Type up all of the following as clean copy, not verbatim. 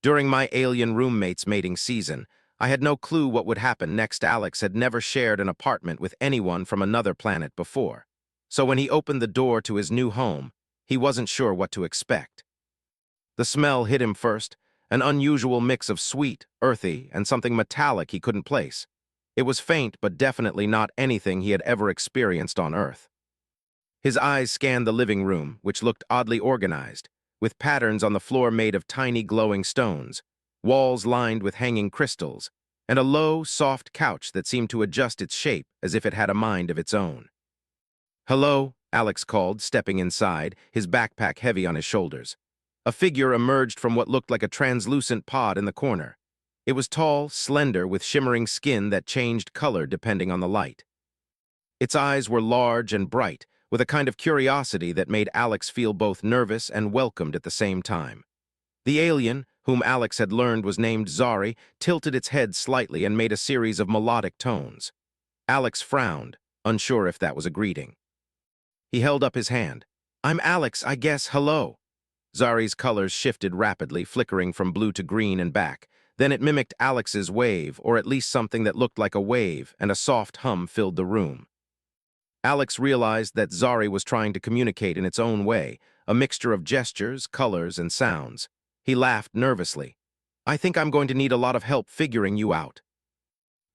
During my alien roommate's mating season, I had no clue what would happen next. Alex had never shared an apartment with anyone from another planet before. So when he opened the door to his new home, he wasn't sure what to expect. The smell hit him first, an unusual mix of sweet, earthy, and something metallic he couldn't place. It was faint, but definitely not anything he had ever experienced on Earth. His eyes scanned the living room, which looked oddly organized, with patterns on the floor made of tiny glowing stones, walls lined with hanging crystals, and a low, soft couch that seemed to adjust its shape as if it had a mind of its own. "Hello," Alex called, stepping inside, his backpack heavy on his shoulders. A figure emerged from what looked like a translucent pod in the corner. It was tall, slender, with shimmering skin that changed color depending on the light. Its eyes were large and bright, with a kind of curiosity that made Alex feel both nervous and welcomed at the same time. The alien, whom Alex had learned was named Zari, tilted its head slightly and made a series of melodic tones. Alex frowned, unsure if that was a greeting. He held up his hand. "I'm Alex, I guess, hello." Zari's colors shifted rapidly, flickering from blue to green and back. Then it mimicked Alex's wave, or at least something that looked like a wave, and a soft hum filled the room. Alex realized that Zari was trying to communicate in its own way, a mixture of gestures, colors, and sounds. He laughed nervously. "I think I'm going to need a lot of help figuring you out."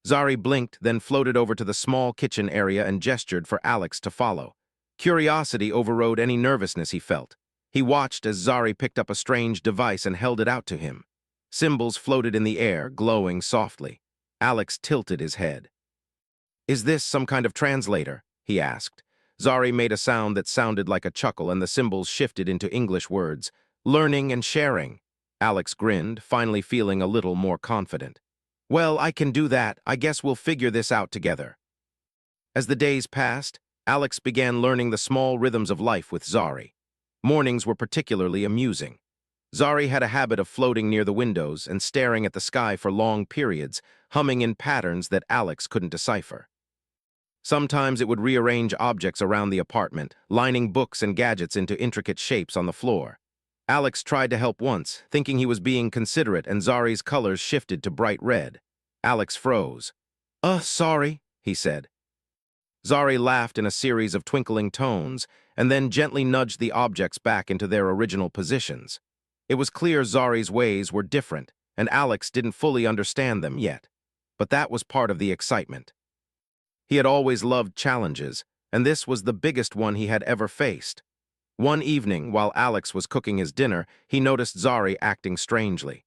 Zari blinked, then floated over to the small kitchen area and gestured for Alex to follow. Curiosity overrode any nervousness he felt. He watched as Zari picked up a strange device and held it out to him. Symbols floated in the air, glowing softly. Alex tilted his head. "Is this some kind of translator?" he asked. Zari made a sound that sounded like a chuckle, and the symbols shifted into English words. "Learning and sharing." Alex grinned, finally feeling a little more confident. "Well, I can do that. I guess we'll figure this out together." As the days passed, Alex began learning the small rhythms of life with Zari. Mornings were particularly amusing. Zari had a habit of floating near the windows and staring at the sky for long periods, humming in patterns that Alex couldn't decipher. Sometimes it would rearrange objects around the apartment, lining books and gadgets into intricate shapes on the floor. Alex tried to help once, thinking he was being considerate, and Zari's colors shifted to bright red. Alex froze. Sorry," he said. Zari laughed in a series of twinkling tones, and then gently nudged the objects back into their original positions. It was clear Zari's ways were different, and Alex didn't fully understand them yet. But that was part of the excitement. He had always loved challenges, and this was the biggest one he had ever faced. One evening, while Alex was cooking his dinner, he noticed Zari acting strangely.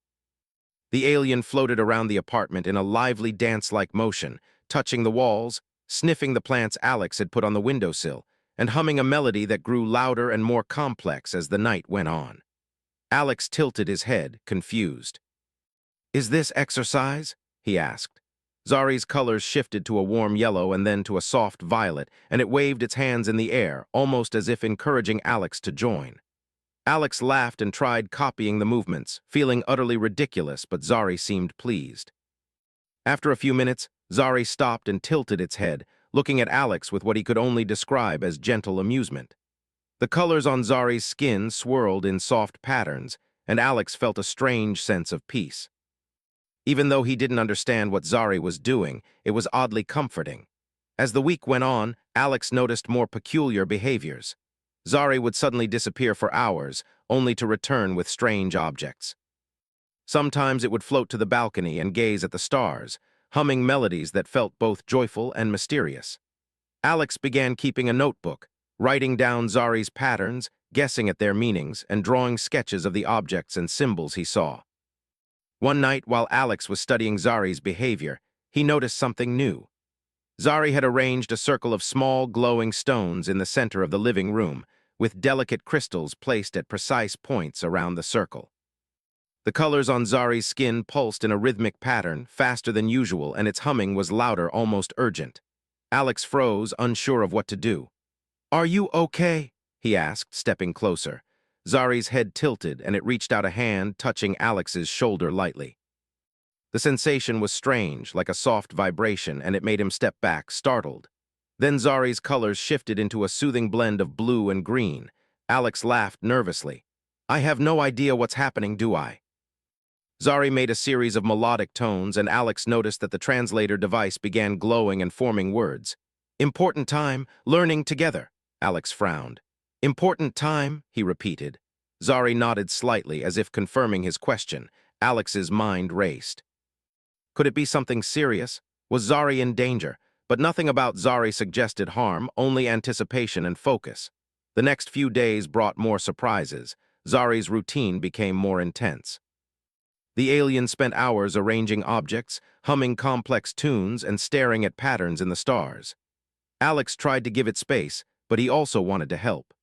The alien floated around the apartment in a lively dance-like motion, touching the walls, sniffing the plants Alex had put on the windowsill, and humming a melody that grew louder and more complex as the night went on. Alex tilted his head, confused. "Is this exercise?" he asked. Zari's colors shifted to a warm yellow and then to a soft violet, and it waved its hands in the air, almost as if encouraging Alex to join. Alex laughed and tried copying the movements, feeling utterly ridiculous, but Zari seemed pleased. After a few minutes, Zari stopped and tilted its head, looking at Alex with what he could only describe as gentle amusement. The colors on Zari's skin swirled in soft patterns, and Alex felt a strange sense of peace. Even though he didn't understand what Zari was doing, it was oddly comforting. As the week went on, Alex noticed more peculiar behaviors. Zari would suddenly disappear for hours, only to return with strange objects. Sometimes it would float to the balcony and gaze at the stars, humming melodies that felt both joyful and mysterious. Alex began keeping a notebook, writing down Zari's patterns, guessing at their meanings, and drawing sketches of the objects and symbols he saw. One night, while Alex was studying Zari's behavior, he noticed something new. Zari had arranged a circle of small, glowing stones in the center of the living room, with delicate crystals placed at precise points around the circle. The colors on Zari's skin pulsed in a rhythmic pattern, faster than usual, and its humming was louder, almost urgent. Alex froze, unsure of what to do. "Are you okay?" he asked, stepping closer. Zari's head tilted, and it reached out a hand, touching Alex's shoulder lightly. The sensation was strange, like a soft vibration, and it made him step back, startled. Then Zari's colors shifted into a soothing blend of blue and green. Alex laughed nervously. "I have no idea what's happening, do I?" Zari made a series of melodic tones, and Alex noticed that the translator device began glowing and forming words. Important time, learning together, Alex frowned. Important time, he repeated. Zari nodded slightly, as if confirming his question. Alex's mind raced. Could it be something serious? Was Zari in danger? But nothing about Zari suggested harm, only anticipation and focus. The next few days brought more surprises. Zari's routine became more intense. The alien spent hours arranging objects, humming complex tunes, and staring at patterns in the stars. Alex tried to give it space, but he also wanted to help.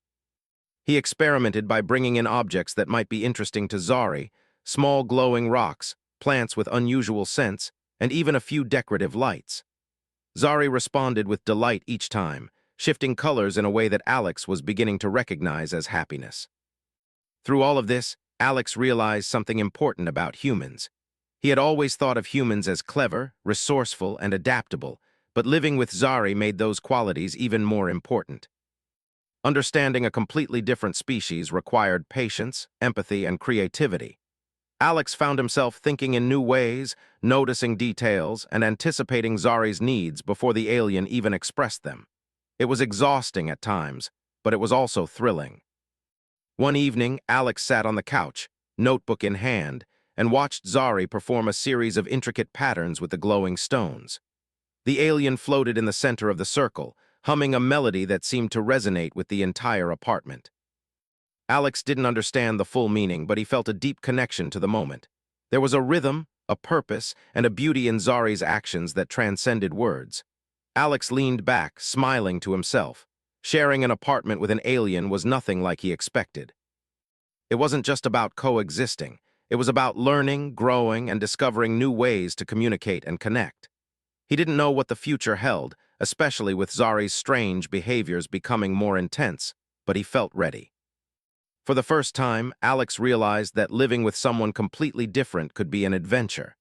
He experimented by bringing in objects that might be interesting to Zari: small glowing rocks, plants with unusual scents, and even a few decorative lights. Zari responded with delight each time, shifting colors in a way that Alex was beginning to recognize as happiness. Through all of this, Alex realized something important about humans. He had always thought of humans as clever, resourceful, and adaptable, but living with Zari made those qualities even more important. Understanding a completely different species required patience, empathy, and creativity. Alex found himself thinking in new ways, noticing details, and anticipating Zari's needs before the alien even expressed them. It was exhausting at times, but it was also thrilling. One evening, Alex sat on the couch, notebook in hand, and watched Zari perform a series of intricate patterns with the glowing stones. The alien floated in the center of the circle, humming a melody that seemed to resonate with the entire apartment. Alex didn't understand the full meaning, but he felt a deep connection to the moment. There was a rhythm, a purpose, and a beauty in Zari's actions that transcended words. Alex leaned back, smiling to himself. Sharing an apartment with an alien was nothing like he expected. It wasn't just about coexisting. It was about learning, growing, and discovering new ways to communicate and connect. He didn't know what the future held, especially with Zari's strange behaviors becoming more intense, but he felt ready. For the first time, Alex realized that living with someone completely different could be an adventure.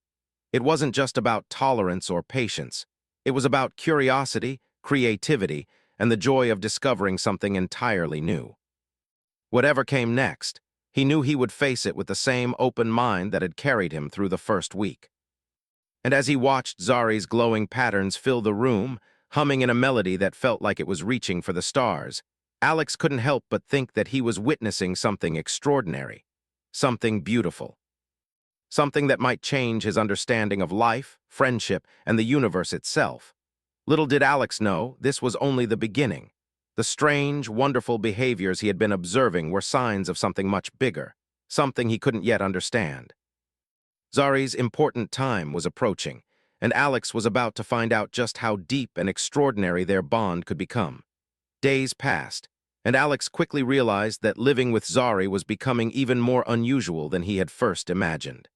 It wasn't just about tolerance or patience. It was about curiosity, creativity, and the joy of discovering something entirely new. Whatever came next, he knew he would face it with the same open mind that had carried him through the first week. And as he watched Zari's glowing patterns fill the room, humming in a melody that felt like it was reaching for the stars, Alex couldn't help but think that he was witnessing something extraordinary, something beautiful, something that might change his understanding of life, friendship, and the universe itself. Little did Alex know, this was only the beginning. The strange, wonderful behaviors he had been observing were signs of something much bigger, something he couldn't yet understand. Zari's important time was approaching, and Alex was about to find out just how deep and extraordinary their bond could become. Days passed, and Alex quickly realized that living with Zari was becoming even more unusual than he had first imagined.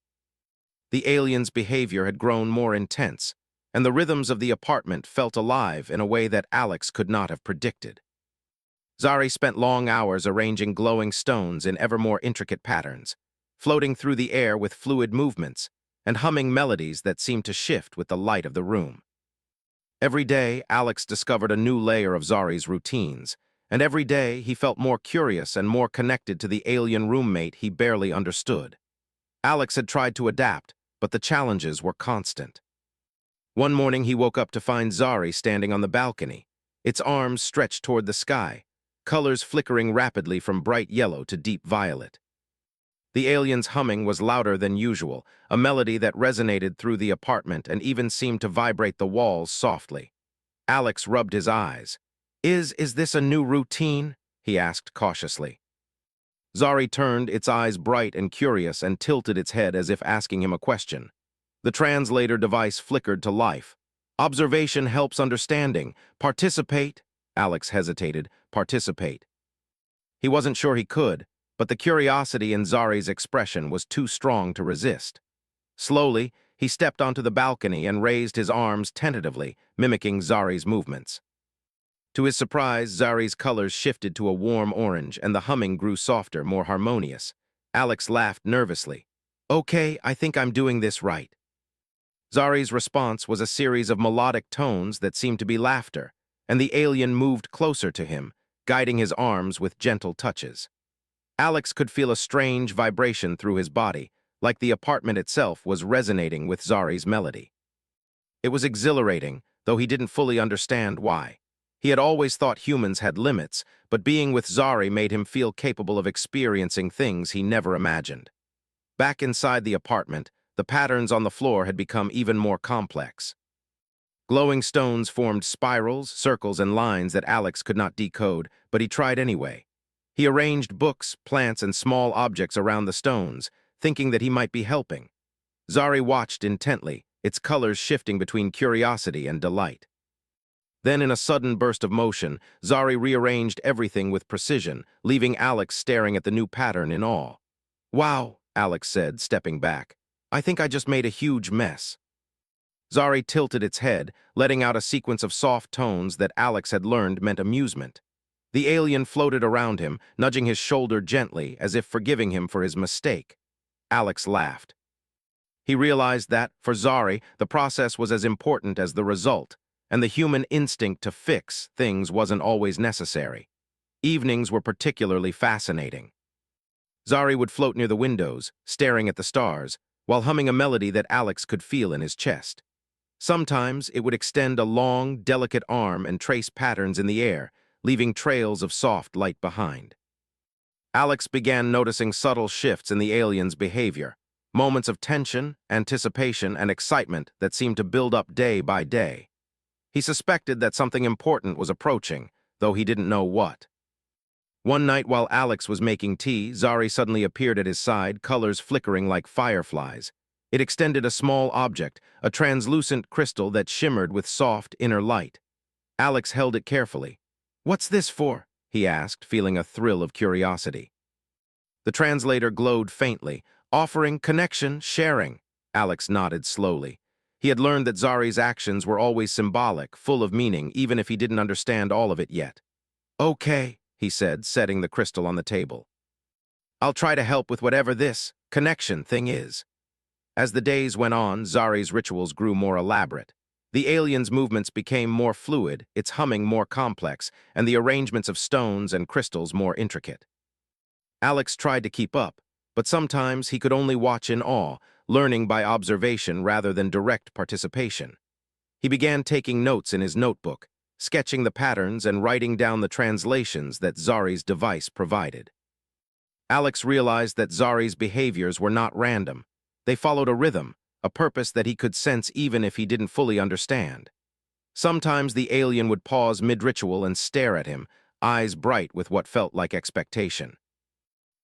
The alien's behavior had grown more intense, and the rhythms of the apartment felt alive in a way that Alex could not have predicted. Zari spent long hours arranging glowing stones in ever more intricate patterns, floating through the air with fluid movements, and humming melodies that seemed to shift with the light of the room. Every day, Alex discovered a new layer of Zari's routines, and every day he felt more curious and more connected to the alien roommate he barely understood. Alex had tried to adapt, but the challenges were constant. One morning he woke up to find Zari standing on the balcony, its arms stretched toward the sky, colors flickering rapidly from bright yellow to deep violet. The alien's humming was louder than usual, a melody that resonated through the apartment and even seemed to vibrate the walls softly. Alex rubbed his eyes. Is this a new routine?" he asked cautiously. Zari turned, its eyes bright and curious, and tilted its head as if asking him a question. The translator device flickered to life. "Observation helps understanding. Participate." Alex hesitated. Participate. He wasn't sure he could, but the curiosity in Zari's expression was too strong to resist. Slowly, he stepped onto the balcony and raised his arms tentatively, mimicking Zari's movements. To his surprise, Zari's colors shifted to a warm orange, and the humming grew softer, more harmonious. Alex laughed nervously. "Okay, I think I'm doing this right." Zari's response was a series of melodic tones that seemed to be laughter, and the alien moved closer to him, guiding his arms with gentle touches. Alex could feel a strange vibration through his body, like the apartment itself was resonating with Zari's melody. It was exhilarating, though he didn't fully understand why. He had always thought humans had limits, but being with Zari made him feel capable of experiencing things he never imagined. Back inside the apartment, the patterns on the floor had become even more complex. Glowing stones formed spirals, circles, and lines that Alex could not decode, but he tried anyway. He arranged books, plants, and small objects around the stones, thinking that he might be helping. Zari watched intently, its colors shifting between curiosity and delight. Then, in a sudden burst of motion, Zari rearranged everything with precision, leaving Alex staring at the new pattern in awe. "Wow," Alex said, stepping back. "I think I just made a huge mess." Zari tilted its head, letting out a sequence of soft tones that Alex had learned meant amusement. The alien floated around him, nudging his shoulder gently, as if forgiving him for his mistake. Alex laughed. He realized that, for Zari, the process was as important as the result, and the human instinct to fix things wasn't always necessary. Evenings were particularly fascinating. Zari would float near the windows, staring at the stars, while humming a melody that Alex could feel in his chest. Sometimes it would extend a long, delicate arm and trace patterns in the air, leaving trails of soft light behind. Alex began noticing subtle shifts in the alien's behavior, moments of tension, anticipation, and excitement that seemed to build up day by day. He suspected that something important was approaching, though he didn't know what. One night while Alex was making tea, Zari suddenly appeared at his side, colors flickering like fireflies. It extended a small object, a translucent crystal that shimmered with soft inner light. Alex held it carefully. "What's this for?" he asked, feeling a thrill of curiosity. The translator glowed faintly, offering connection, sharing. Alex nodded slowly. He had learned that Zari's actions were always symbolic, full of meaning, even if he didn't understand all of it yet. "Okay," he said, setting the crystal on the table. "I'll try to help with whatever this connection thing is." As the days went on, Zari's rituals grew more elaborate. The alien's movements became more fluid, its humming more complex, and the arrangements of stones and crystals more intricate. Alex tried to keep up, but sometimes he could only watch in awe, learning by observation rather than direct participation. He began taking notes in his notebook, sketching the patterns and writing down the translations that Zari's device provided. Alex realized that Zari's behaviors were not random. They followed a rhythm, a purpose that he could sense even if he didn't fully understand. Sometimes the alien would pause mid-ritual and stare at him, eyes bright with what felt like expectation.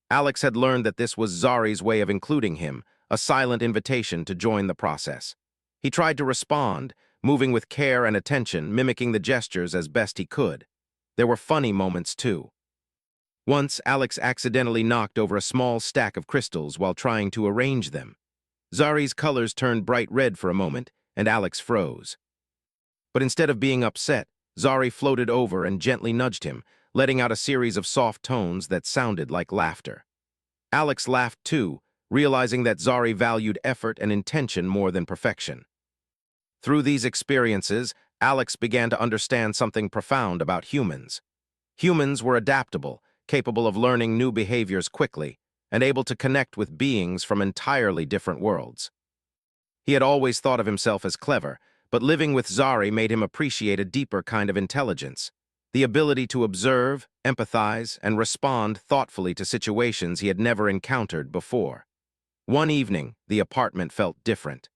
Alex had learned that this was Zari's way of including him, a silent invitation to join the process. He tried to respond, moving with care and attention, mimicking the gestures as best he could. There were funny moments, too. Once, Alex accidentally knocked over a small stack of crystals while trying to arrange them. Zari's colors turned bright red for a moment, and Alex froze. But instead of being upset, Zari floated over and gently nudged him, letting out a series of soft tones that sounded like laughter. Alex laughed too, realizing that Zari valued effort and intention more than perfection. Through these experiences, Alex began to understand something profound about humans. Humans were adaptable, capable of learning new behaviors quickly, and able to connect with beings from entirely different worlds. He had always thought of himself as clever, but living with Zari made him appreciate a deeper kind of intelligence, the ability to observe, empathize, and respond thoughtfully to situations he had never encountered before. One evening, the apartment felt different.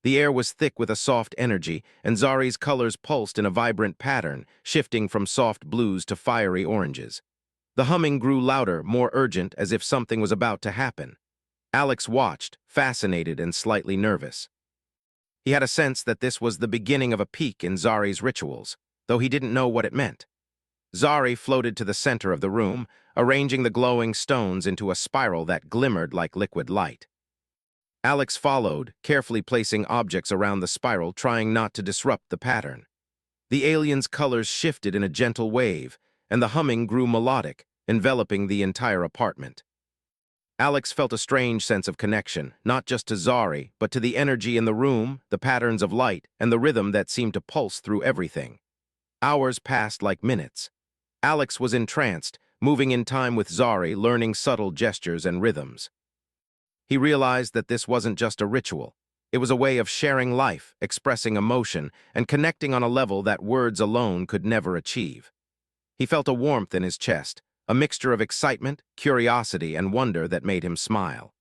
The air was thick with a soft energy, and Zari's colors pulsed in a vibrant pattern, shifting from soft blues to fiery oranges. The humming grew louder, more urgent, as if something was about to happen. Alex watched, fascinated and slightly nervous. He had a sense that this was the beginning of a peak in Zari's rituals, though he didn't know what it meant. Zari floated to the center of the room, arranging the glowing stones into a spiral that glimmered like liquid light. Alex followed, carefully placing objects around the spiral, trying not to disrupt the pattern. The alien's colors shifted in a gentle wave, and the humming grew melodic, enveloping the entire apartment. Alex felt a strange sense of connection, not just to Zari, but to the energy in the room, the patterns of light, and the rhythm that seemed to pulse through everything. Hours passed like minutes. Alex was entranced, moving in time with Zari, learning subtle gestures and rhythms. He realized that this wasn't just a ritual. It was a way of sharing life, expressing emotion, and connecting on a level that words alone could never achieve. He felt a warmth in his chest, a mixture of excitement, curiosity, and wonder that made him smile.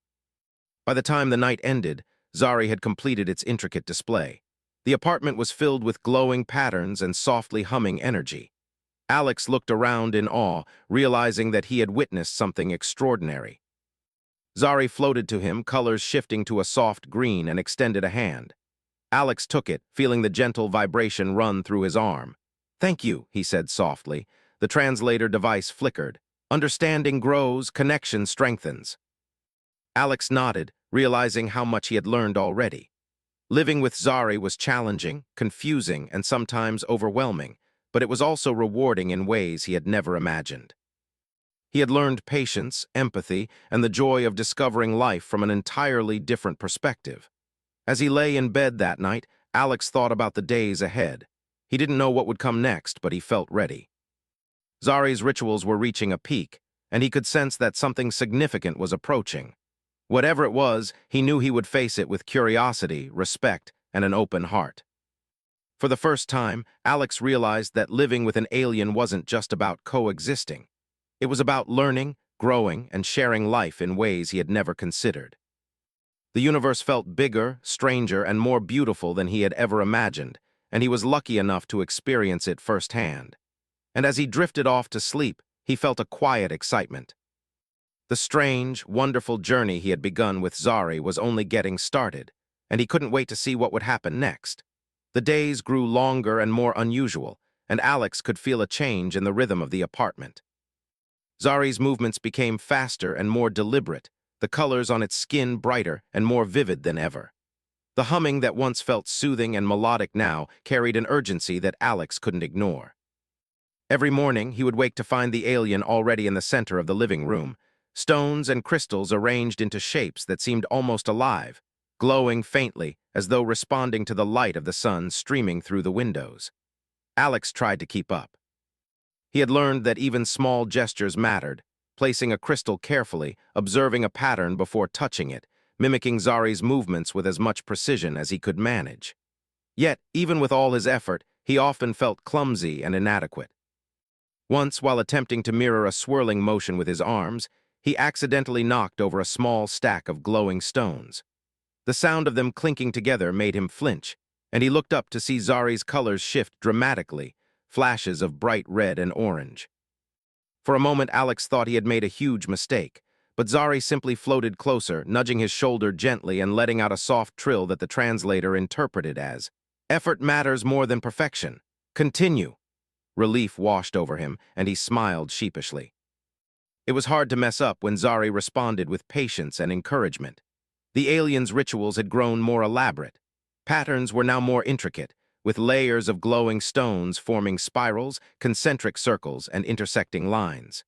By the time the night ended, Zari had completed its intricate display. The apartment was filled with glowing patterns and softly humming energy. Alex looked around in awe, realizing that he had witnessed something extraordinary. Zari floated to him, colors shifting to a soft green, and extended a hand. Alex took it, feeling the gentle vibration run through his arm. "Thank you," he said softly. The translator device flickered. Understanding grows, connection strengthens. Alex nodded, realizing how much he had learned already. Living with Zari was challenging, confusing, and sometimes overwhelming, but it was also rewarding in ways he had never imagined. He had learned patience, empathy, and the joy of discovering life from an entirely different perspective. As he lay in bed that night, Alex thought about the days ahead. He didn't know what would come next, but he felt ready. Zari's rituals were reaching a peak, and he could sense that something significant was approaching. Whatever it was, he knew he would face it with curiosity, respect, and an open heart. For the first time, Alex realized that living with an alien wasn't just about coexisting. It was about learning, growing, and sharing life in ways he had never considered. The universe felt bigger, stranger, and more beautiful than he had ever imagined, and he was lucky enough to experience it firsthand. And as he drifted off to sleep, he felt a quiet excitement. The strange, wonderful journey he had begun with Zari was only getting started, and he couldn't wait to see what would happen next. The days grew longer and more unusual, and Alex could feel a change in the rhythm of the apartment. Zari's movements became faster and more deliberate, the colors on its skin brighter and more vivid than ever. The humming that once felt soothing and melodic now carried an urgency that Alex couldn't ignore. Every morning, he would wake to find the alien already in the center of the living room, stones and crystals arranged into shapes that seemed almost alive, glowing faintly as though responding to the light of the sun streaming through the windows. Alex tried to keep up. He had learned that even small gestures mattered, placing a crystal carefully, observing a pattern before touching it, mimicking Zari's movements with as much precision as he could manage. Yet, even with all his effort, he often felt clumsy and inadequate. Once, while attempting to mirror a swirling motion with his arms, he accidentally knocked over a small stack of glowing stones. The sound of them clinking together made him flinch, and he looked up to see Zari's colors shift dramatically, flashes of bright red and orange. For a moment, Alex thought he had made a huge mistake, but Zari simply floated closer, nudging his shoulder gently and letting out a soft trill that the translator interpreted as, "Effort matters more than perfection. Continue." Relief washed over him, and he smiled sheepishly. It was hard to mess up when Zari responded with patience and encouragement. The alien's rituals had grown more elaborate. Patterns were now more intricate, with layers of glowing stones forming spirals, concentric circles, and intersecting lines.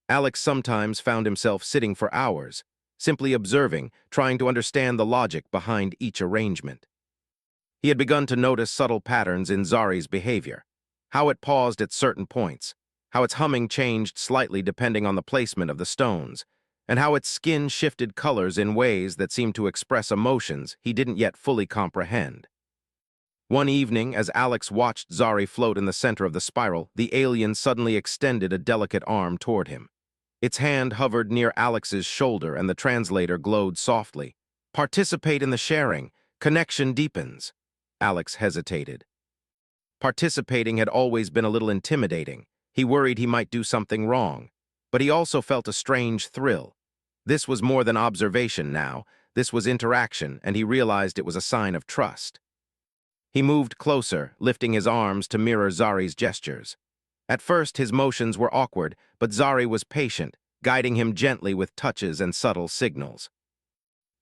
Alex sometimes found himself sitting for hours, simply observing, trying to understand the logic behind each arrangement. He had begun to notice subtle patterns in Zari's behavior, how it paused at certain points, how its humming changed slightly depending on the placement of the stones, and how its skin shifted colors in ways that seemed to express emotions he didn't yet fully comprehend. One evening, as Alex watched Zari float in the center of the spiral, the alien suddenly extended a delicate arm toward him. Its hand hovered near Alex's shoulder, and the translator glowed softly. "Participate in the sharing. Connection deepens." Alex hesitated. Participating had always been a little intimidating. He worried he might do something wrong. But he also felt a strange thrill. This was more than observation now. This was interaction, and he realized it was a sign of trust. He moved closer, lifting his arms to mirror Zari's gestures. At first, his motions were awkward, but Zari was patient, guiding him gently with touches and subtle signals.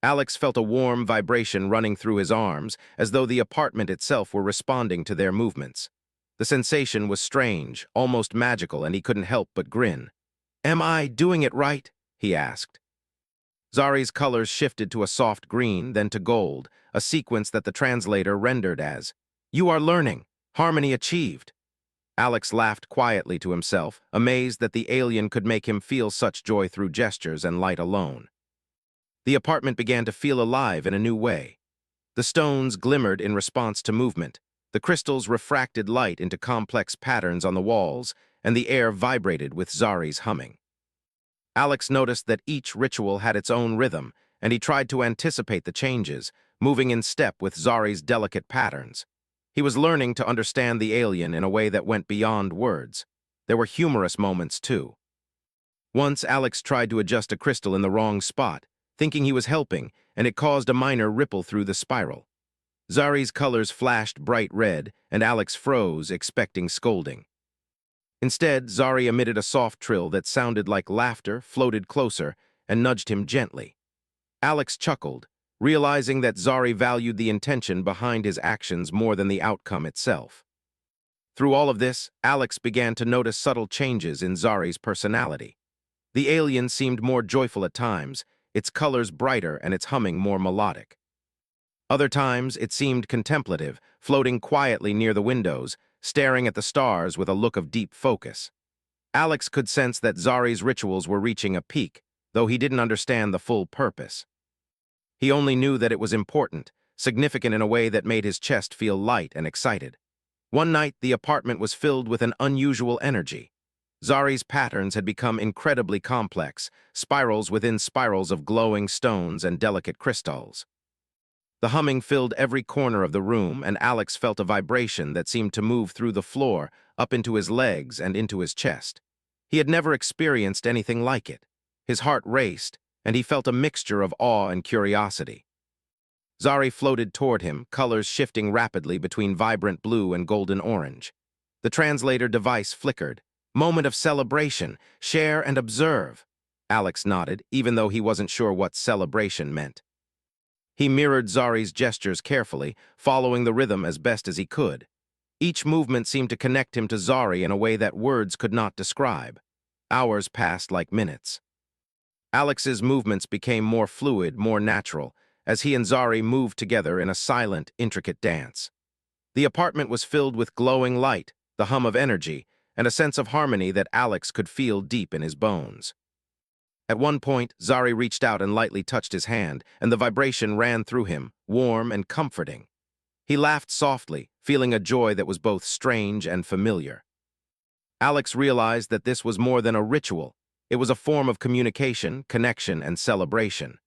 Alex felt a warm vibration running through his arms, as though the apartment itself were responding to their movements. The sensation was strange, almost magical, and he couldn't help but grin. "Am I doing it right?" he asked. Zari's colors shifted to a soft green, then to gold, a sequence that the translator rendered as, "You are learning. Harmony achieved." Alex laughed quietly to himself, amazed that the alien could make him feel such joy through gestures and light alone. The apartment began to feel alive in a new way. The stones glimmered in response to movement. The crystals refracted light into complex patterns on the walls, and the air vibrated with Zari's humming. Alex noticed that each ritual had its own rhythm, and he tried to anticipate the changes, moving in step with Zari's delicate patterns. He was learning to understand the alien in a way that went beyond words. There were humorous moments, too. Once, Alex tried to adjust a crystal in the wrong spot, thinking he was helping, and it caused a minor ripple through the spiral. Zari's colors flashed bright red, and Alex froze, expecting scolding. Instead, Zari emitted a soft trill that sounded like laughter, floated closer, and nudged him gently. Alex chuckled, realizing that Zari valued the intention behind his actions more than the outcome itself. Through all of this, Alex began to notice subtle changes in Zari's personality. The alien seemed more joyful at times, its colors brighter and its humming more melodic. Other times, it seemed contemplative, floating quietly near the windows, staring at the stars with a look of deep focus. Alex could sense that Zari's rituals were reaching a peak, though he didn't understand the full purpose. He only knew that it was important, significant in a way that made his chest feel light and excited. One night, the apartment was filled with an unusual energy. Zari's patterns had become incredibly complex, spirals within spirals of glowing stones and delicate crystals. The humming filled every corner of the room, and Alex felt a vibration that seemed to move through the floor, up into his legs and into his chest. He had never experienced anything like it. His heart raced, and he felt a mixture of awe and curiosity. Zari floated toward him, colors shifting rapidly between vibrant blue and golden orange. The translator device flickered. Moment of celebration, share and observe. Alex nodded, even though he wasn't sure what celebration meant. He mirrored Zari's gestures carefully, following the rhythm as best as he could. Each movement seemed to connect him to Zari in a way that words could not describe. Hours passed like minutes. Alex's movements became more fluid, more natural, as he and Zari moved together in a silent, intricate dance. The apartment was filled with glowing light, the hum of energy, and a sense of harmony that Alex could feel deep in his bones. At one point, Zari reached out and lightly touched his hand, and the vibration ran through him, warm and comforting. He laughed softly, feeling a joy that was both strange and familiar. Alex realized that this was more than a ritual. It was a form of communication, connection, and celebration.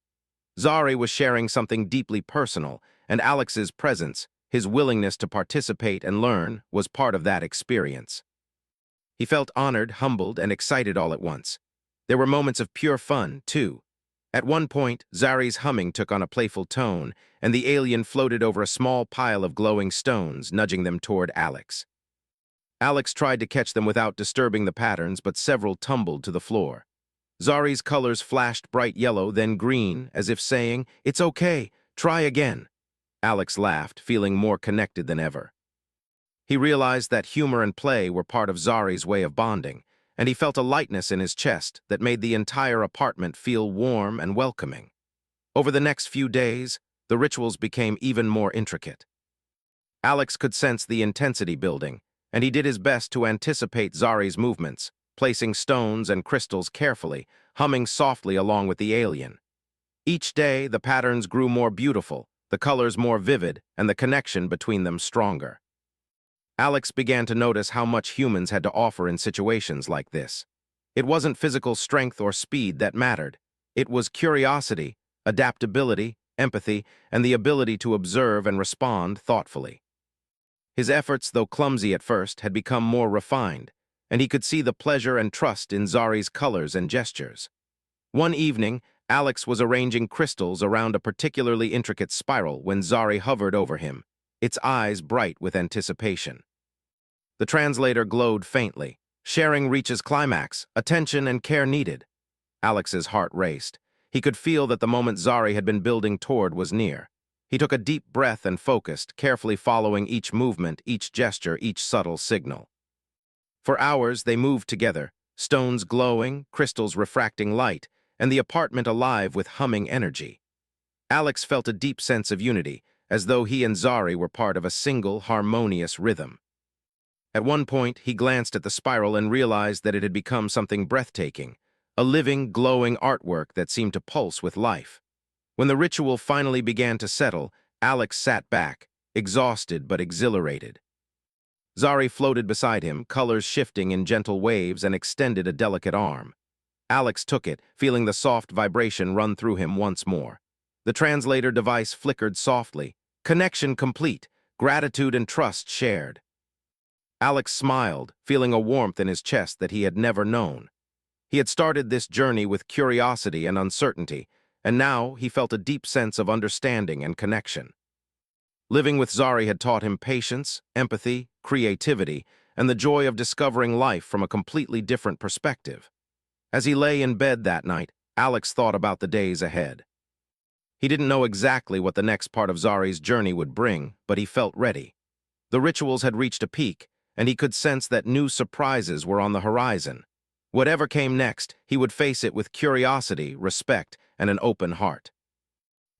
Zari was sharing something deeply personal, and Alex's presence, his willingness to participate and learn, was part of that experience. He felt honored, humbled, and excited all at once. There were moments of pure fun, too. At one point, Zari's humming took on a playful tone, and the alien floated over a small pile of glowing stones, nudging them toward Alex. Alex tried to catch them without disturbing the patterns, but several tumbled to the floor. Zari's colors flashed bright yellow, then green, as if saying, "It's okay, try again." Alex laughed, feeling more connected than ever. He realized that humor and play were part of Zari's way of bonding, and he felt a lightness in his chest that made the entire apartment feel warm and welcoming. Over the next few days, the rituals became even more intricate. Alex could sense the intensity building, and he did his best to anticipate Zari's movements, placing stones and crystals carefully, humming softly along with the alien. Each day, the patterns grew more beautiful, the colors more vivid, and the connection between them stronger. Alex began to notice how much humans had to offer in situations like this. It wasn't physical strength or speed that mattered. It was curiosity, adaptability, empathy, and the ability to observe and respond thoughtfully. His efforts, though clumsy at first, had become more refined, and he could see the pleasure and trust in Zari's colors and gestures. One evening, Alex was arranging crystals around a particularly intricate spiral when Zari hovered over him, its eyes bright with anticipation. The translator glowed faintly. Sharing reaches climax, attention and care needed. Alex's heart raced. He could feel that the moment Zari had been building toward was near. He took a deep breath and focused, carefully following each movement, each gesture, each subtle signal. For hours, they moved together, stones glowing, crystals refracting light, and the apartment alive with humming energy. Alex felt a deep sense of unity, as though he and Zari were part of a single, harmonious rhythm. At one point, he glanced at the spiral and realized that it had become something breathtaking, a living, glowing artwork that seemed to pulse with life. When the ritual finally began to settle, Alex sat back, exhausted but exhilarated. Zari floated beside him, colors shifting in gentle waves, and extended a delicate arm. Alex took it, feeling the soft vibration run through him once more. The translator device flickered softly. Connection complete, gratitude and trust shared. Alex smiled, feeling a warmth in his chest that he had never known. He had started this journey with curiosity and uncertainty, and now he felt a deep sense of understanding and connection. Living with Zari had taught him patience, empathy, creativity, and the joy of discovering life from a completely different perspective. As he lay in bed that night, Alex thought about the days ahead. He didn't know exactly what the next part of Zari's journey would bring, but he felt ready. The rituals had reached a peak, and he could sense that new surprises were on the horizon. Whatever came next, he would face it with curiosity, respect, and an open heart.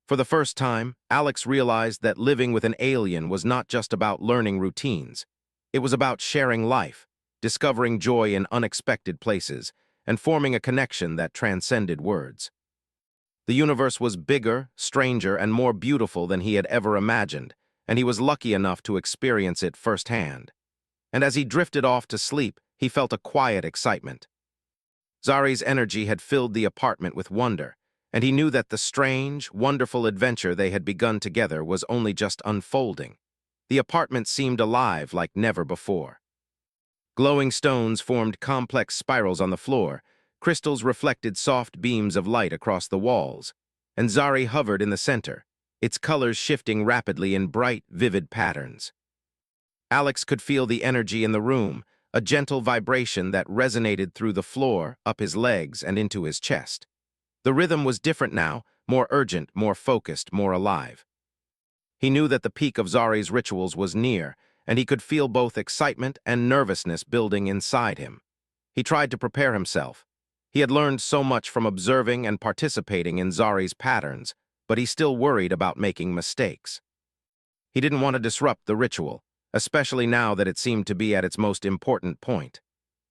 For the first time, Alex realized that living with an alien was not just about learning routines. It was about sharing life, discovering joy in unexpected places, and forming a connection that transcended words. The universe was bigger, stranger, and more beautiful than he had ever imagined, and he was lucky enough to experience it firsthand. And as he drifted off to sleep, he felt a quiet excitement. Zari's energy had filled the apartment with wonder, and he knew that the strange, wonderful adventure they had begun together was only just unfolding. The apartment seemed alive like never before. Glowing stones formed complex spirals on the floor, crystals reflected soft beams of light across the walls, and Zari hovered in the center, its colors shifting rapidly in bright, vivid patterns. Alex could feel the energy in the room, a gentle vibration that resonated through the floor, up his legs, and into his chest. The rhythm was different now, more urgent, more focused, more alive. He knew that the peak of Zari's rituals was near, and he could feel both excitement and nervousness building inside him. He tried to prepare himself. He had learned so much from observing and participating in Zari's patterns, but he still worried about making mistakes. He didn't want to disrupt the ritual, especially now that it seemed to be at its most important point.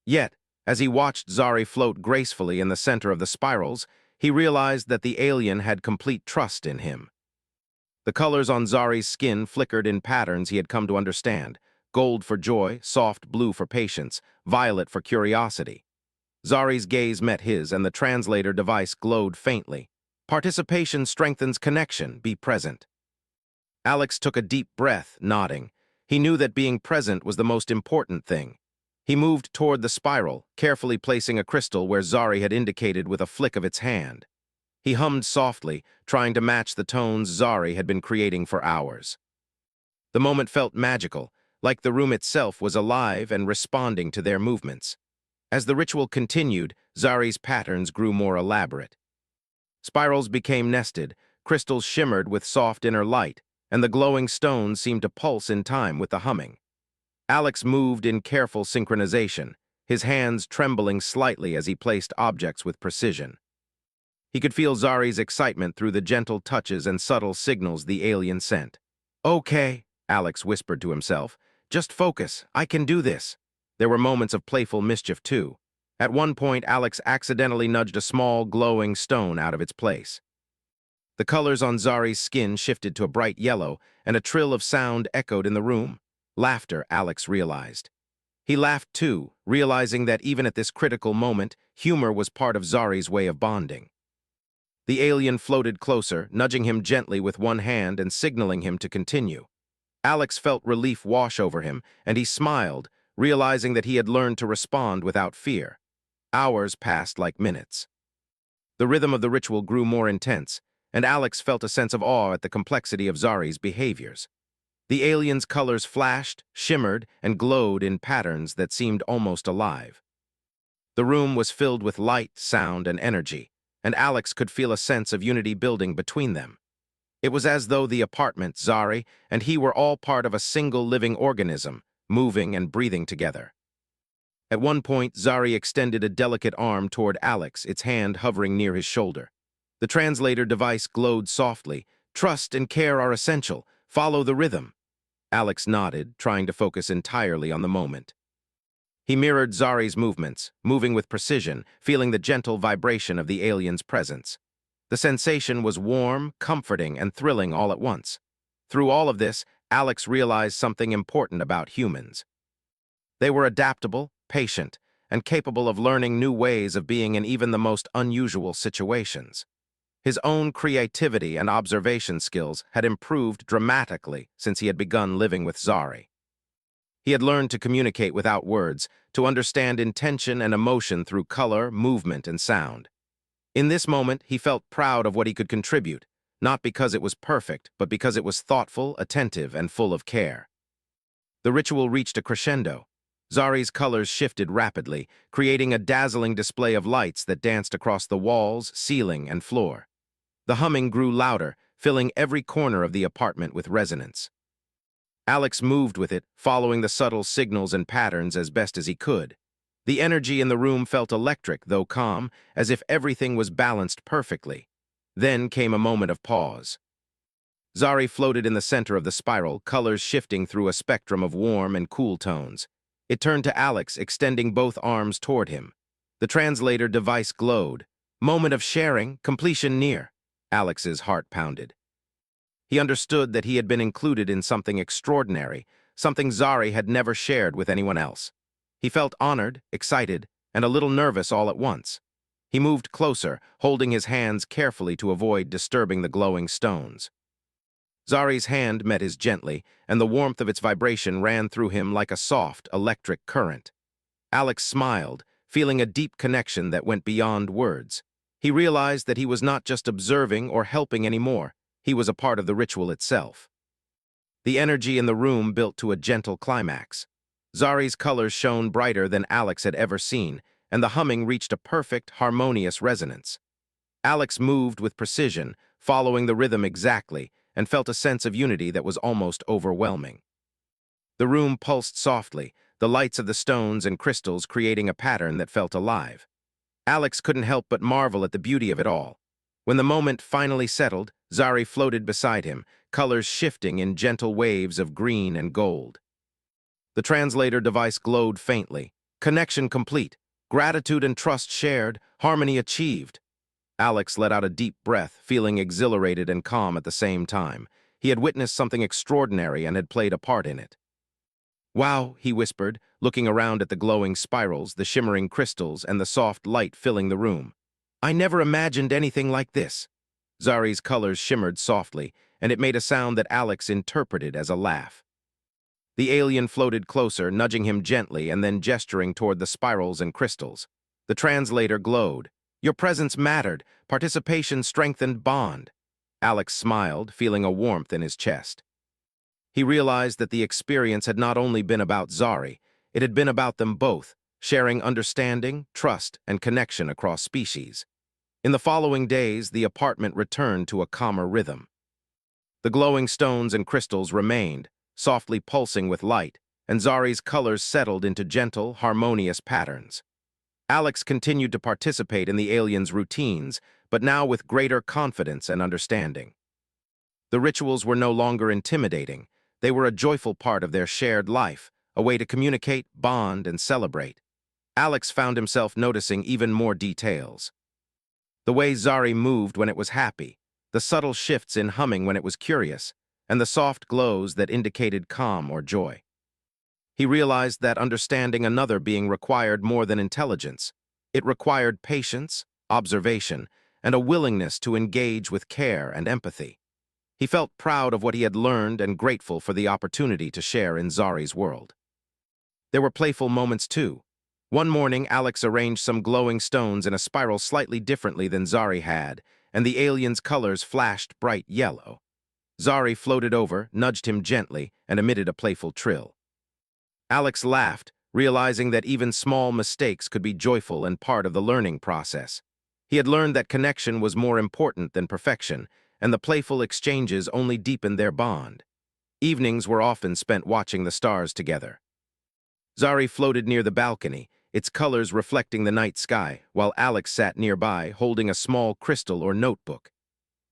Yet, as he watched Zari float gracefully in the center of the spirals, he realized that the alien had complete trust in him. The colors on Zari's skin flickered in patterns he had come to understand: gold for joy, soft blue for patience, violet for curiosity. Zari's gaze met his, and the translator device glowed faintly. Participation strengthens connection, be present. Alex took a deep breath, nodding. He knew that being present was the most important thing. He moved toward the spiral, carefully placing a crystal where Zari had indicated with a flick of its hand. He hummed softly, trying to match the tones Zari had been creating for hours. The moment felt magical, like the room itself was alive and responding to their movements. As the ritual continued, Zari's patterns grew more elaborate. Spirals became nested, crystals shimmered with soft inner light, and the glowing stones seemed to pulse in time with the humming. Alex moved in careful synchronization, his hands trembling slightly as he placed objects with precision. He could feel Zari's excitement through the gentle touches and subtle signals the alien sent. "Okay," Alex whispered to himself. "Just focus. I can do this." There were moments of playful mischief, too. At one point, Alex accidentally nudged a small, glowing stone out of its place. The colors on Zari's skin shifted to a bright yellow, and a trill of sound echoed in the room. Laughter, Alex realized. He laughed too, realizing that even at this critical moment, humor was part of Zari's way of bonding. The alien floated closer, nudging him gently with one hand and signaling him to continue. Alex felt relief wash over him, and he smiled, realizing that he had learned to respond without fear. Hours passed like minutes. The rhythm of the ritual grew more intense, and Alex felt a sense of awe at the complexity of Zari's behaviors. The alien's colors flashed, shimmered, and glowed in patterns that seemed almost alive. The room was filled with light, sound, and energy, and Alex could feel a sense of unity building between them. It was as though the apartment, Zari, and he were all part of a single living organism, moving and breathing together. At one point, Zari extended a delicate arm toward Alex, its hand hovering near his shoulder. The translator device glowed softly. "Trust and care are essential. Follow the rhythm." Alex nodded, trying to focus entirely on the moment. He mirrored Zari's movements, moving with precision, feeling the gentle vibration of the alien's presence. The sensation was warm, comforting, and thrilling all at once. Through all of this, Alex realized something important about humans. They were adaptable, patient, and capable of learning new ways of being in even the most unusual situations. His own creativity and observation skills had improved dramatically since he had begun living with Zari. He had learned to communicate without words, to understand intention and emotion through color, movement, and sound. In this moment, he felt proud of what he could contribute, not because it was perfect, but because it was thoughtful, attentive, and full of care. The ritual reached a crescendo. Zari's colors shifted rapidly, creating a dazzling display of lights that danced across the walls, ceiling, and floor. The humming grew louder, filling every corner of the apartment with resonance. Alex moved with it, following the subtle signals and patterns as best as he could. The energy in the room felt electric, though calm, as if everything was balanced perfectly. Then came a moment of pause. Zari floated in the center of the spiral, colors shifting through a spectrum of warm and cool tones. It turned to Alex, extending both arms toward him. The translator device glowed. Moment of sharing, completion near. Alex's heart pounded. He understood that he had been included in something extraordinary, something Zari had never shared with anyone else. He felt honored, excited, and a little nervous all at once. He moved closer, holding his hands carefully to avoid disturbing the glowing stones. Zari's hand met his gently, and the warmth of its vibration ran through him like a soft, electric current. Alex smiled, feeling a deep connection that went beyond words. He realized that he was not just observing or helping anymore. He was a part of the ritual itself. The energy in the room built to a gentle climax. Zari's colors shone brighter than Alex had ever seen, and the humming reached a perfect, harmonious resonance. Alex moved with precision, following the rhythm exactly, and felt a sense of unity that was almost overwhelming. The room pulsed softly, the lights of the stones and crystals creating a pattern that felt alive. Alex couldn't help but marvel at the beauty of it all. When the moment finally settled, Zari floated beside him, colors shifting in gentle waves of green and gold. The translator device glowed faintly. Connection complete. Gratitude and trust shared. Harmony achieved. Alex let out a deep breath, feeling exhilarated and calm at the same time. He had witnessed something extraordinary and had played a part in it. "Wow," he whispered, looking around at the glowing spirals, the shimmering crystals, and the soft light filling the room. "I never imagined anything like this." Zari's colors shimmered softly, and it made a sound that Alex interpreted as a laugh. The alien floated closer, nudging him gently and then gesturing toward the spirals and crystals. The translator glowed. "Your presence mattered. Participation strengthened bond." Alex smiled, feeling a warmth in his chest. He realized that the experience had not only been about Zari, it had been about them both, sharing understanding, trust, and connection across species. In the following days, the apartment returned to a calmer rhythm. The glowing stones and crystals remained, softly pulsing with light, and Zari's colors settled into gentle, harmonious patterns. Alex continued to participate in the aliens' routines, but now with greater confidence and understanding. The rituals were no longer intimidating. They were a joyful part of their shared life, a way to communicate, bond, and celebrate. Alex found himself noticing even more details. The way Zari moved when it was happy, the subtle shifts in humming when it was curious, and the soft glows that indicated calm or joy. He realized that understanding another being required more than intelligence. It required patience, observation, and a willingness to engage with care and empathy. He felt proud of what he had learned and grateful for the opportunity to share in Zari's world. There were playful moments too. One morning, Alex arranged some glowing stones in a spiral slightly differently than Zari had, and the alien's colors flashed bright yellow. Zari floated over, nudged him gently, and emitted a playful trill. Alex laughed, realizing that even small mistakes could be joyful and part of the learning process. He had learned that connection was more important than perfection, and the playful exchanges only deepened their bond. Evenings were often spent watching the stars together. Zari floated near the balcony, its colors reflecting the night sky, while Alex sat nearby, holding a small crystal or notebook.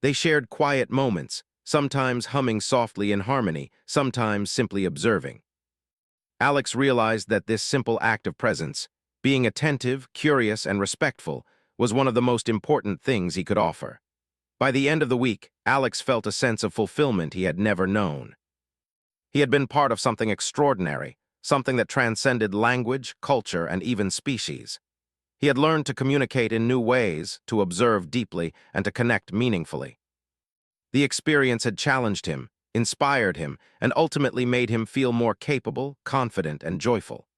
They shared quiet moments, sometimes humming softly in harmony, sometimes simply observing. Alex realized that this simple act of presence, being attentive, curious, and respectful, was one of the most important things he could offer. By the end of the week, Alex felt a sense of fulfillment he had never known. He had been part of something extraordinary, something that transcended language, culture, and even species. He had learned to communicate in new ways, to observe deeply, and to connect meaningfully. The experience had challenged him, inspired him, and ultimately made him feel more capable, confident, and joyful.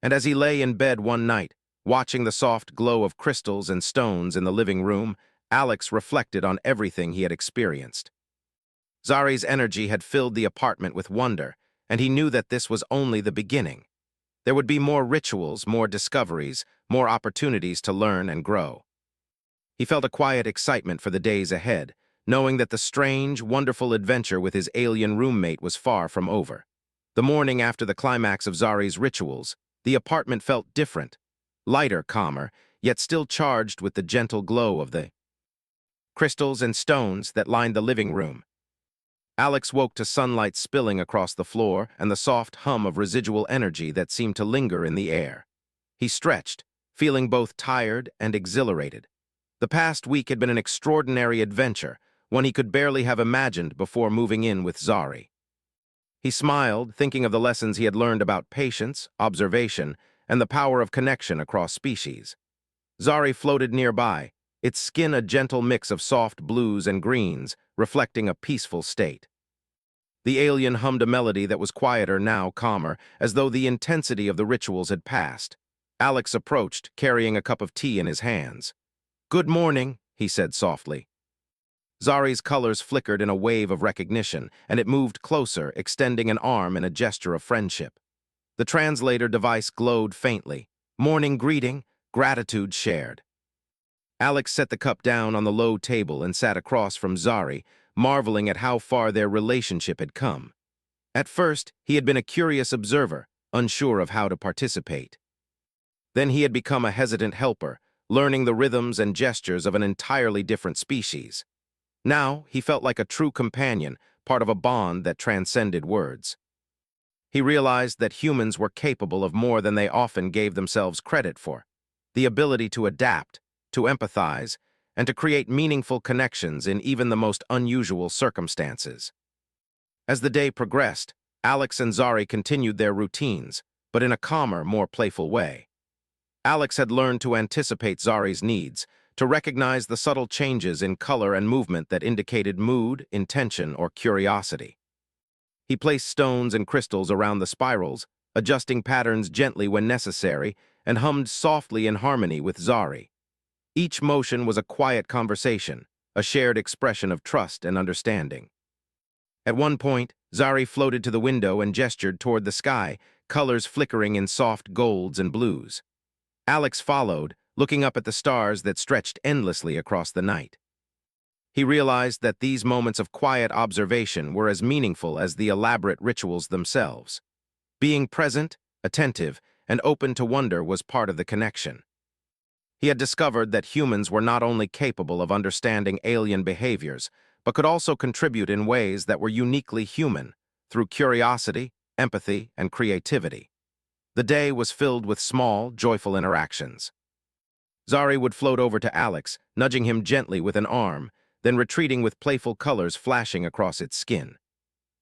And as he lay in bed one night, watching the soft glow of crystals and stones in the living room, Alex reflected on everything he had experienced. Zari's energy had filled the apartment with wonder, and he knew that this was only the beginning. There would be more rituals, more discoveries, more opportunities to learn and grow. He felt a quiet excitement for the days ahead, knowing that the strange, wonderful adventure with his alien roommate was far from over. The morning after the climax of Zari's rituals, the apartment felt different, lighter, calmer, yet still charged with the gentle glow of the crystals and stones that lined the living room. Alex woke to sunlight spilling across the floor and the soft hum of residual energy that seemed to linger in the air. He stretched, feeling both tired and exhilarated. The past week had been an extraordinary adventure, one he could barely have imagined before moving in with Zari. He smiled, thinking of the lessons he had learned about patience, observation, and the power of connection across species. Zari floated nearby, its skin a gentle mix of soft blues and greens, reflecting a peaceful state. The alien hummed a melody that was quieter, now calmer, as though the intensity of the rituals had passed. Alex approached, carrying a cup of tea in his hands. "Good morning," he said softly. Zari's colors flickered in a wave of recognition, and it moved closer, extending an arm in a gesture of friendship. The translator device glowed faintly. Morning greeting, gratitude shared. Alex set the cup down on the low table and sat across from Zari, marveling at how far their relationship had come. At first, he had been a curious observer, unsure of how to participate. Then he had become a hesitant helper, learning the rhythms and gestures of an entirely different species. Now, he felt like a true companion, part of a bond that transcended words. He realized that humans were capable of more than they often gave themselves credit for: the ability to adapt, to empathize, and to create meaningful connections in even the most unusual circumstances. As the day progressed, Alex and Zari continued their routines, but in a calmer, more playful way. Alex had learned to anticipate Zari's needs, to recognize the subtle changes in color and movement that indicated mood, intention, or curiosity. He placed stones and crystals around the spirals, adjusting patterns gently when necessary, and hummed softly in harmony with Zari. Each motion was a quiet conversation, a shared expression of trust and understanding. At one point, Zari floated to the window and gestured toward the sky, colors flickering in soft golds and blues. Alex followed, looking up at the stars that stretched endlessly across the night. He realized that these moments of quiet observation were as meaningful as the elaborate rituals themselves. Being present, attentive, and open to wonder was part of the connection. He had discovered that humans were not only capable of understanding alien behaviors, but could also contribute in ways that were uniquely human, through curiosity, empathy, and creativity. The day was filled with small, joyful interactions. Zari would float over to Alex, nudging him gently with an arm, then retreating with playful colors flashing across its skin.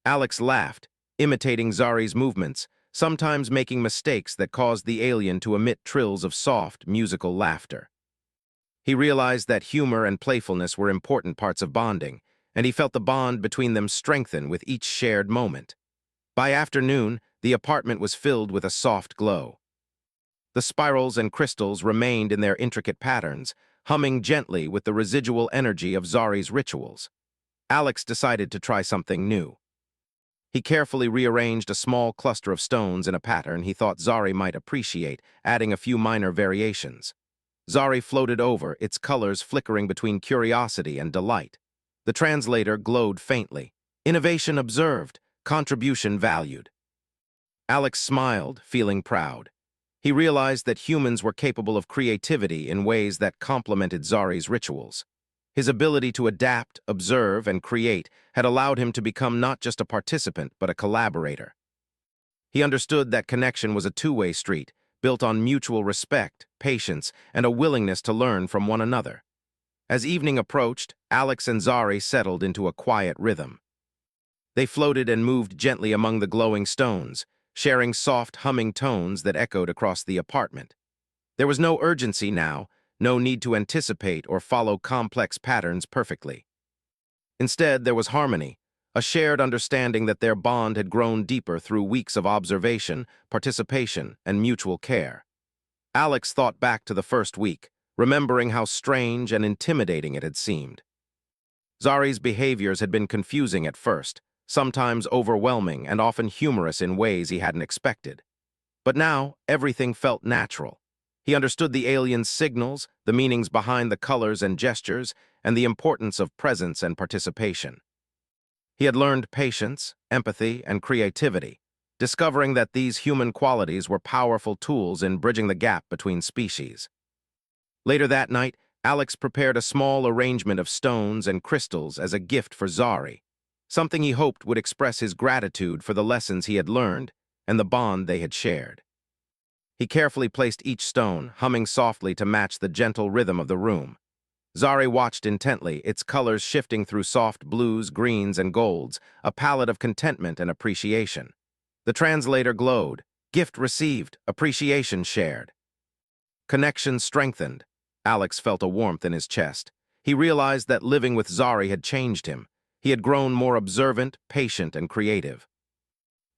Alex laughed, imitating Zari's movements, sometimes making mistakes that caused the alien to emit trills of soft, musical laughter. He realized that humor and playfulness were important parts of bonding, and he felt the bond between them strengthen with each shared moment. By afternoon, the apartment was filled with a soft glow. The spirals and crystals remained in their intricate patterns, humming gently with the residual energy of Zari's rituals. Alex decided to try something new. He carefully rearranged a small cluster of stones in a pattern he thought Zari might appreciate, adding a few minor variations. Zari floated over, its colors flickering between curiosity and delight. The translator glowed faintly. Innovation observed, contribution valued. Alex smiled, feeling proud. He realized that humans were capable of creativity in ways that complemented Zari's rituals. His ability to adapt, observe, and create had allowed him to become not just a participant, but a collaborator. He understood that connection was a two-way street, built on mutual respect, patience, and a willingness to learn from one another. As evening approached, Alex and Zari settled into a quiet rhythm. They floated and moved gently among the glowing stones, sharing soft, humming tones that echoed across the apartment. There was no urgency now, no need to anticipate or follow complex patterns perfectly. Instead, there was harmony, a shared understanding that their bond had grown deeper through weeks of observation, participation, and mutual care. Alex thought back to the first week, remembering how strange and intimidating it had seemed. Zari's behaviors had been confusing at first, sometimes overwhelming and often humorous in ways he hadn't expected. But now, everything felt natural. He understood the alien's signals, the meanings behind the colors and gestures, and the importance of presence and participation. He had learned patience, empathy, and creativity, discovering that these human qualities were powerful tools in bridging the gap between species. Later that night, Alex prepared a small arrangement of stones and crystals as a gift for Zari, something he hoped would express his gratitude for the lessons he had learned and the bond they had shared. He carefully placed each stone, humming softly to match the gentle rhythm of the room. Zari watched intently, its colors shifting through soft blues, greens, and golds, a palette of contentment and appreciation. The translator glowed. Gift received, appreciation shared. Connection strengthened. Alex felt a warmth in his chest. He realized that living with Zari had changed him. He had grown more observant, patient, and creative.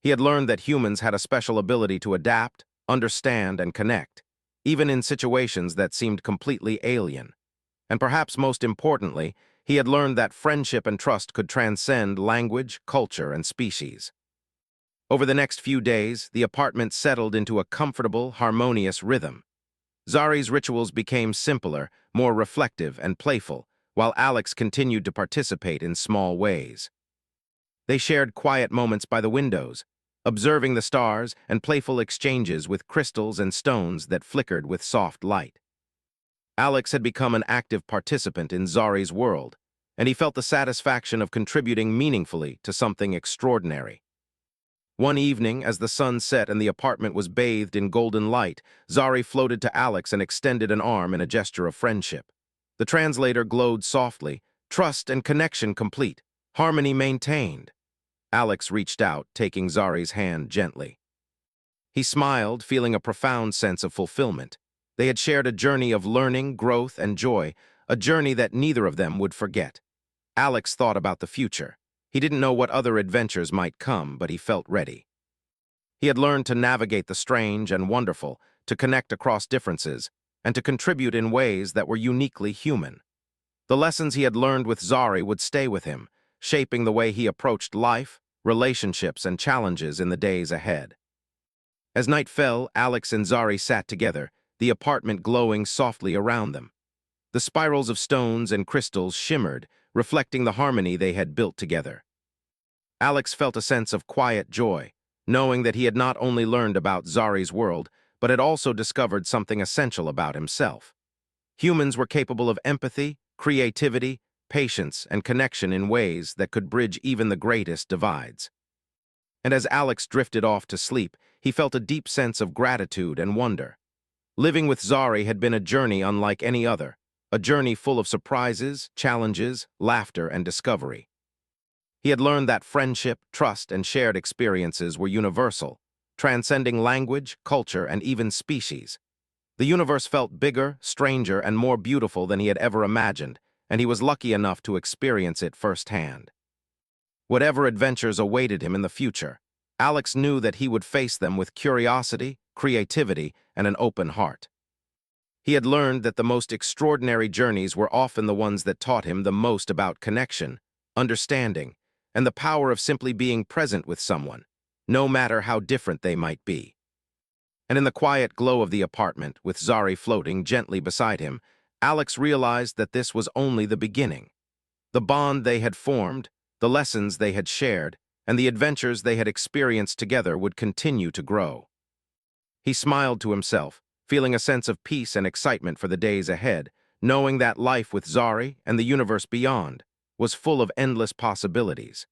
He had learned that humans had a special ability to adapt, understand, and connect, even in situations that seemed completely alien. And perhaps most importantly, he had learned that friendship and trust could transcend language, culture, and species. Over the next few days, the apartment settled into a comfortable, harmonious rhythm. Zari's rituals became simpler, more reflective, and playful, while Alex continued to participate in small ways. They shared quiet moments by the windows, observing the stars and playful exchanges with crystals and stones that flickered with soft light. Alex had become an active participant in Zari's world, and he felt the satisfaction of contributing meaningfully to something extraordinary. One evening, as the sun set and the apartment was bathed in golden light, Zari floated to Alex and extended an arm in a gesture of friendship. The translator glowed softly, trust and connection complete, harmony maintained. Alex reached out, taking Zari's hand gently. He smiled, feeling a profound sense of fulfillment. They had shared a journey of learning, growth, and joy, a journey that neither of them would forget. Alex thought about the future. He didn't know what other adventures might come, but he felt ready. He had learned to navigate the strange and wonderful, to connect across differences, and to contribute in ways that were uniquely human. The lessons he had learned with Zari would stay with him, shaping the way he approached life, relationships, and challenges in the days ahead. As night fell, Alex and Zari sat together, the apartment glowing softly around them. The spirals of stones and crystals shimmered, reflecting the harmony they had built together. Alex felt a sense of quiet joy, knowing that he had not only learned about Zari's world, but had also discovered something essential about himself. Humans were capable of empathy, creativity, patience, and connection in ways that could bridge even the greatest divides. And as Alex drifted off to sleep, he felt a deep sense of gratitude and wonder. Living with Zari had been a journey unlike any other, a journey full of surprises, challenges, laughter, and discovery. He had learned that friendship, trust, and shared experiences were universal, transcending language, culture, and even species. The universe felt bigger, stranger, and more beautiful than he had ever imagined, and he was lucky enough to experience it firsthand. Whatever adventures awaited him in the future, Alex knew that he would face them with curiosity, creativity, and an open heart. He had learned that the most extraordinary journeys were often the ones that taught him the most about connection, understanding, and the power of simply being present with someone, no matter how different they might be. And in the quiet glow of the apartment, with Zari floating gently beside him, Alex realized that this was only the beginning. The bond they had formed, the lessons they had shared, and the adventures they had experienced together would continue to grow. He smiled to himself, feeling a sense of peace and excitement for the days ahead, knowing that life with Zari and the universe beyond was full of endless possibilities.